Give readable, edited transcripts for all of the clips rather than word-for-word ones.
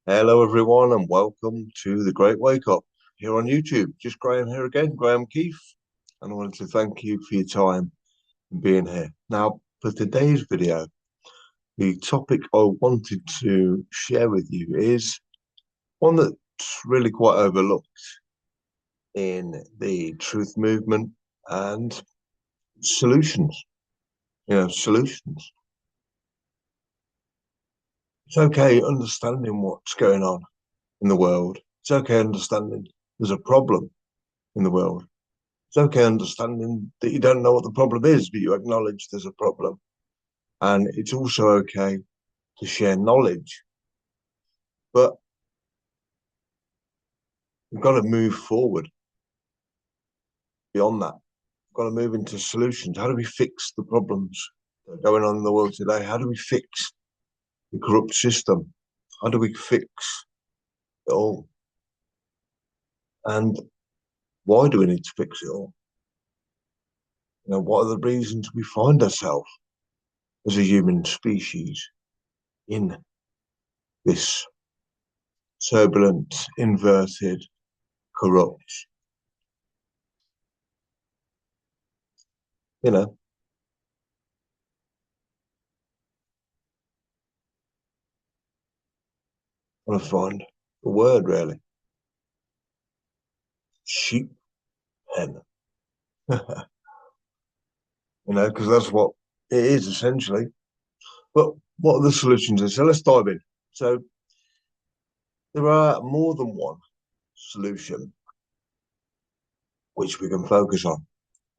Hello, everyone, and welcome to the Great Wake Up here on YouTube. Just Graham here again, Graham Keefe, and I wanted to thank you for your time and being here. Now, for today's video, the topic I wanted to share with you is one that's really quite overlooked in the truth movement and solutions. Solutions. It's okay understanding what's going on in the world. It's okay understanding there's a problem in the world. It's okay understanding that you don't know what the problem is, but you acknowledge there's a problem. And it's also okay to share knowledge. But we've got to move forward beyond that. We've got to move into solutions. How do we fix the problems that are going on in the world today? How do we fix the corrupt system? How do we fix it all? And why do we need to fix it all? What are the reasons we find ourselves as a human species in this turbulent, inverted, corrupt, you know, want to find the word really. Sheep pen. Because that's what it is essentially. But what are the solutions? So let's dive in. So there are more than one solution which we can focus on.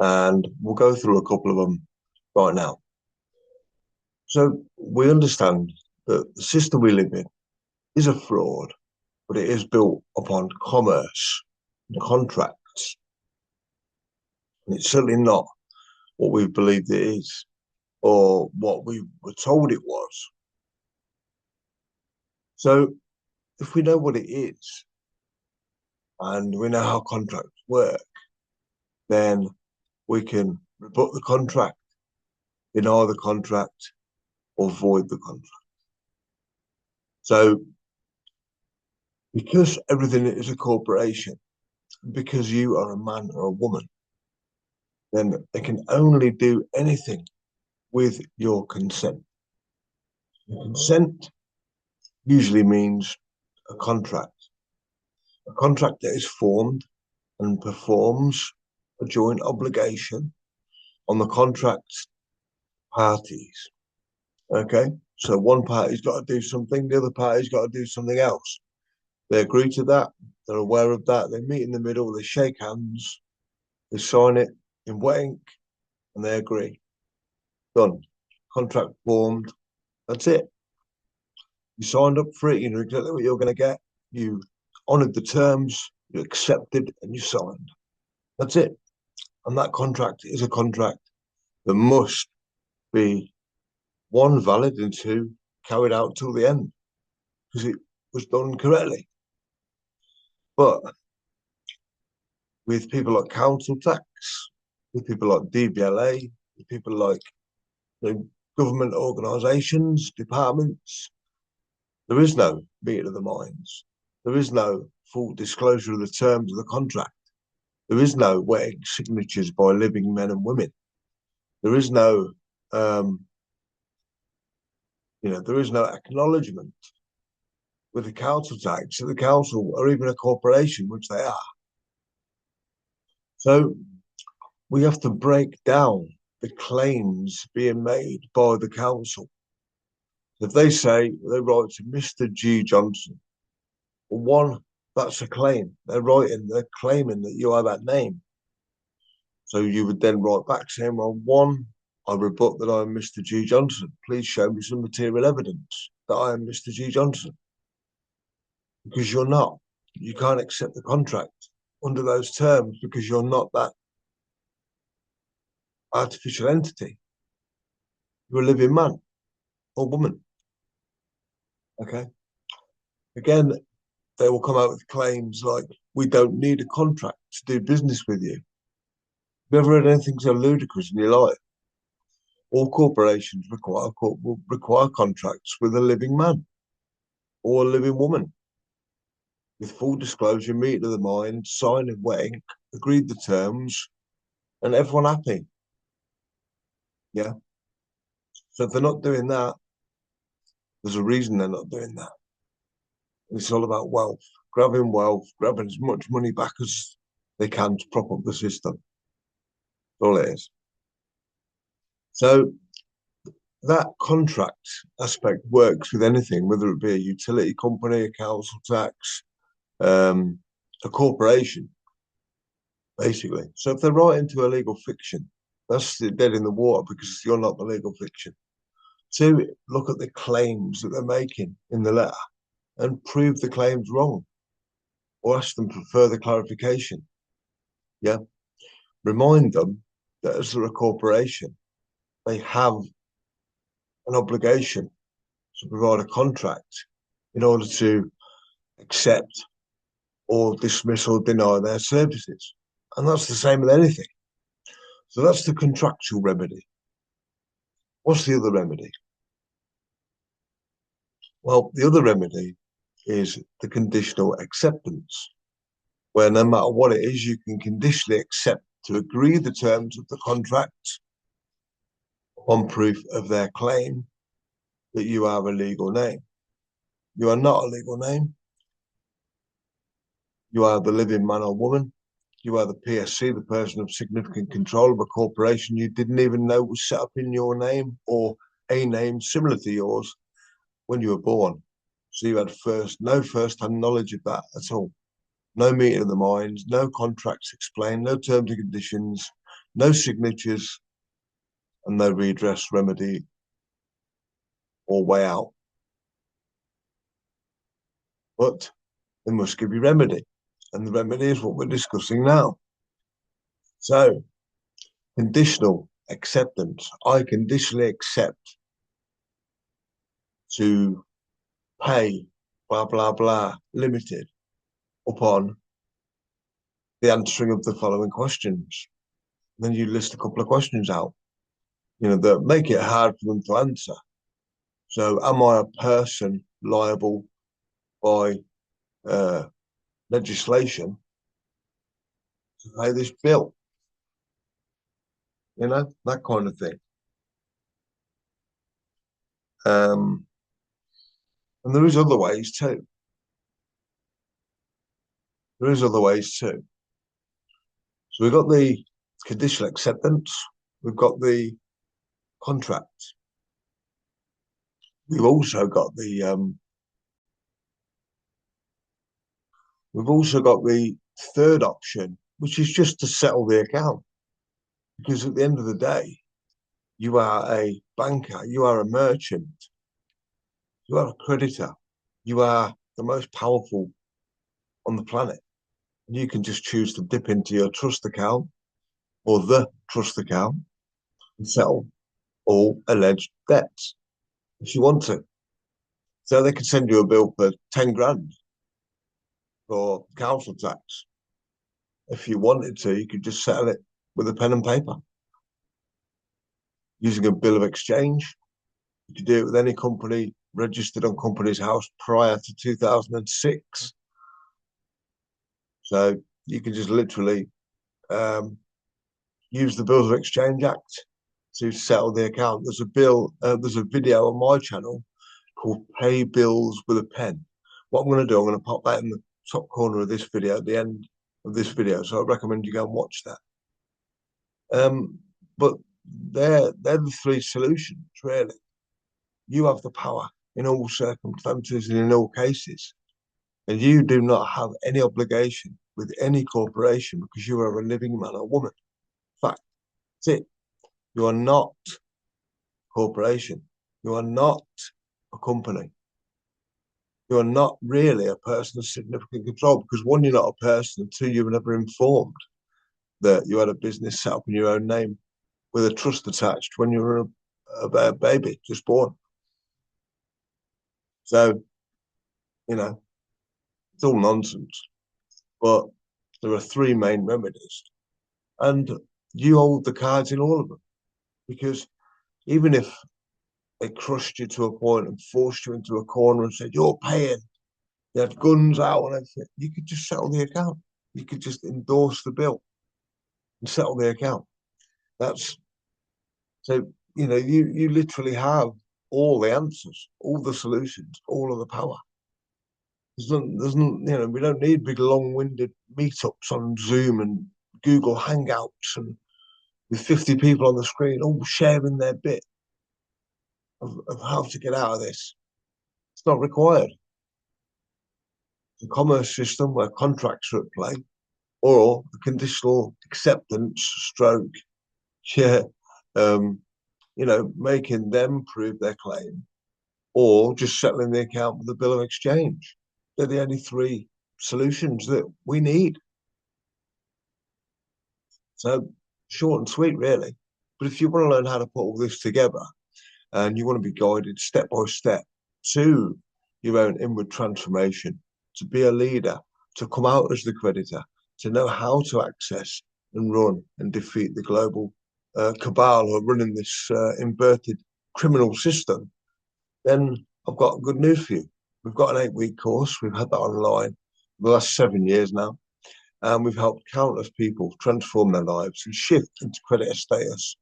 And we'll go through a couple of them right now. So we understand that the system we live in is a fraud, but it is built upon commerce and contracts. And it's certainly not what we believed it is or what we were told it was. So if we know what it is and we know how contracts work, then we can rebut the contract, deny the contract, or void the contract. So because everything is a corporation, because you are a man or a woman, then they can only do anything with your consent. Consent usually means a contract that is formed and performs a joint obligation on the contract parties. Okay, so one party's got to do something, the other party's got to do something else. They agree to that, they're aware of that, they meet in the middle, they shake hands, they sign it in wet ink, and they agree. Done. Contract formed. That's it. You signed up for it, you know exactly what you're going to get. You honoured the terms, you accepted, and you signed. That's it. And that contract is a contract that must be one, valid, and two, carried out till the end because it was done correctly. But with people like council tax, with people like DVLA, with people like government organisations, departments, there is no meeting of the minds. There is no full disclosure of the terms of the contract. There is no wetting signatures by living men and women. There is no, there is no acknowledgement with the council tax that the council or even a corporation, which they are. So we have to break down the claims being made by the council. If they say they write to Mr. G. Johnson, well, one, that's a claim. They're claiming that you are that name. So you would then write back saying, well, one, I rebut that I am Mr. G. Johnson. Please show me some material evidence that I am Mr. G. Johnson. Because you're not. You can't accept the contract under those terms because you're not that artificial entity. You're a living man or woman. Okay. Again, they will come out with claims like, we don't need a contract to do business with you. Have you ever heard anything so ludicrous in your life? All corporations require contracts with a living man or a living woman, with full disclosure, meeting of the mind, signing wet ink, agreed the terms, and everyone happy. Yeah. So if they're not doing that, there's a reason they're not doing that. And it's all about wealth, grabbing as much money back as they can to prop up the system. That's all it is. So that contract aspect works with anything, whether it be a utility company, a council tax, a corporation, basically. So if they're right into a legal fiction, that's dead in the water because you're not the legal fiction. Two, look at the claims that they're making in the letter and prove the claims wrong or ask them for further clarification. Yeah. Remind them that as they're a corporation, they have an obligation to provide a contract in order to accept or dismiss or deny their services. And that's the same with anything. So that's the contractual remedy. What's the other remedy? Well, the other remedy is the conditional acceptance, where no matter what it is, you can conditionally accept to agree the terms of the contract on proof of their claim that you are a legal name. You are not a legal name. You are the living man or woman. You are the PSC, the person of significant control of a corporation you didn't even know was set up in your name or a name similar to yours when you were born. So you had no first-hand knowledge of that at all. No meeting of the minds, no contracts explained, no terms and conditions, no signatures, and no redress, remedy, or way out. But they must give you remedy. And the remedy is what we're discussing now. So, conditional acceptance. I conditionally accept to pay blah, blah, blah, limited upon the answering of the following questions. Then you list a couple of questions out, that make it hard for them to answer. So, am I a person liable by legislation to pay this bill? That kind of thing. And there is other ways too. So we've got the conditional acceptance. We've got the contract. We've also got the third option, which is just to settle the account. Because at the end of the day, you are a banker, you are a merchant, you are a creditor, you are the most powerful on the planet. You can just choose to dip into your trust account or the trust account and settle all alleged debts if you want to. So they could send you a bill for 10 grand for council tax. If you wanted to, you could just settle it with a pen and paper using a bill of exchange. You could do it with any company registered on Companies House prior to 2006. So you can just literally use the Bills of Exchange Act to settle the account. There's a video on my channel called Pay Bills with a Pen. What I'm going to do, I'm going to pop that in the top corner of this video at the end of this video. So I recommend you go and watch that. But they're the three solutions, really. You have the power in all circumstances and in all cases. And you do not have any obligation with any corporation because you are a living man or woman. In fact, that's it. You are not a corporation. You are not a company. You are not really a person of significant control because one, you're not a person, and two, you were never informed that you had a business set up in your own name with a trust attached when you were a baby just born. So, it's all nonsense. But there are three main remedies. And you hold the cards in all of them. Because even if They crushed you to a point and forced you into a corner and said, you're paying. They had guns out and everything. You could just settle the account. You could just endorse the bill and settle the account. That's so, you literally have all the answers, all the solutions, all of the power. We don't need big, long-winded meetups on Zoom and Google Hangouts and with 50 people on the screen all sharing their bit of how to get out of this. It's not required. The commerce system where contracts are at play, or a conditional acceptance stroke, yeah, making them prove their claim, or just settling the account with a bill of exchange. They're the only three solutions that we need. So short and sweet, really. But if you want to learn how to put all this together and you want to be guided step by step to your own inward transformation, to be a leader, to come out as the creditor, to know how to access and run and defeat the global cabal who are running this inverted criminal system, then I've got good news for you. We've got an 8-week course. We've had that online for the last 7 years now. And we've helped countless people transform their lives and shift into creditor status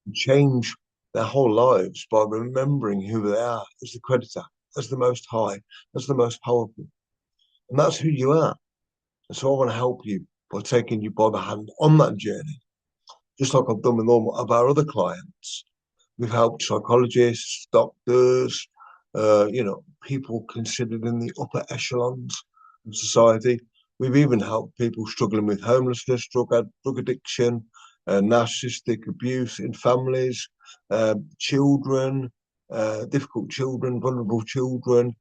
and change their whole lives by remembering who they are as the creditor, as the most high, as the most powerful. And that's who you are. And so I want to help you by taking you by the hand on that journey, just like I've done with all of our other clients. We've helped psychologists, doctors, people considered in the upper echelons of society. We've even helped people struggling with homelessness, drug addiction, narcissistic abuse in families, children, difficult children, vulnerable children,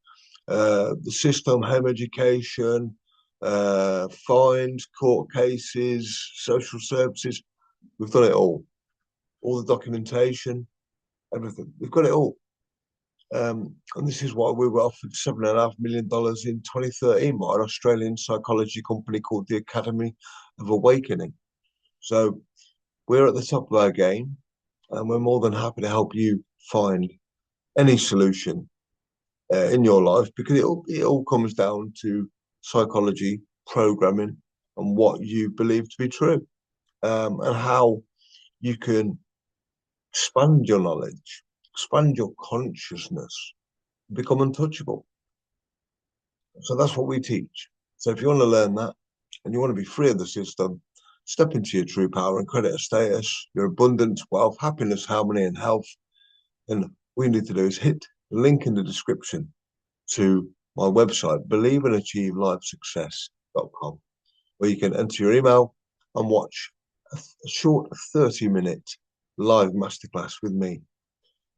the system, home education, fines, court cases, social services. We've done it all the documentation, everything. We've got it all. And this is why we were offered $7.5 million in 2013 by an Australian psychology company called the Academy of Awakening. So we're at the top of our game, and we're more than happy to help you find any solution in your life, because it all comes down to psychology, programming, and what you believe to be true, and how you can expand your knowledge, expand your consciousness, become untouchable. So that's what we teach. So if you want to learn that and you want to be free of the system, step into your true power and creditor status, your abundance, wealth, happiness, harmony, and health, then all you need to do is hit the link in the description to my website, believeandachievelifesuccess.com, where you can enter your email and watch a short 30-minute live masterclass with me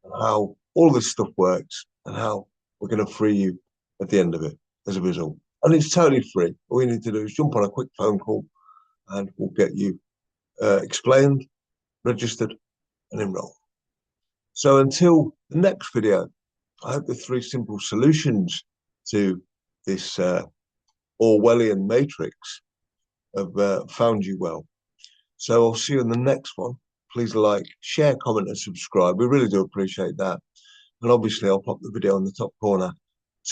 and how all this stuff works and how we're going to free you at the end of it as a result. And it's totally free. All you need to do is jump on a quick phone call and we'll get you explained, registered, and enrolled. So until the next video, I hope the 3 simple solutions to this Orwellian matrix have found you well. So I'll see you in the next one. Please like, share, comment, and subscribe. We really do appreciate that. And obviously, I'll pop the video in the top corner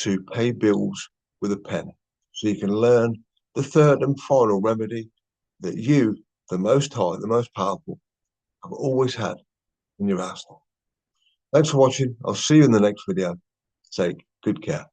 to pay bills with a pen, so you can learn the third and final remedy that you, the most high, the most powerful, have always had in your arsenal. Thanks for watching. I'll see you in the next video. Take good care.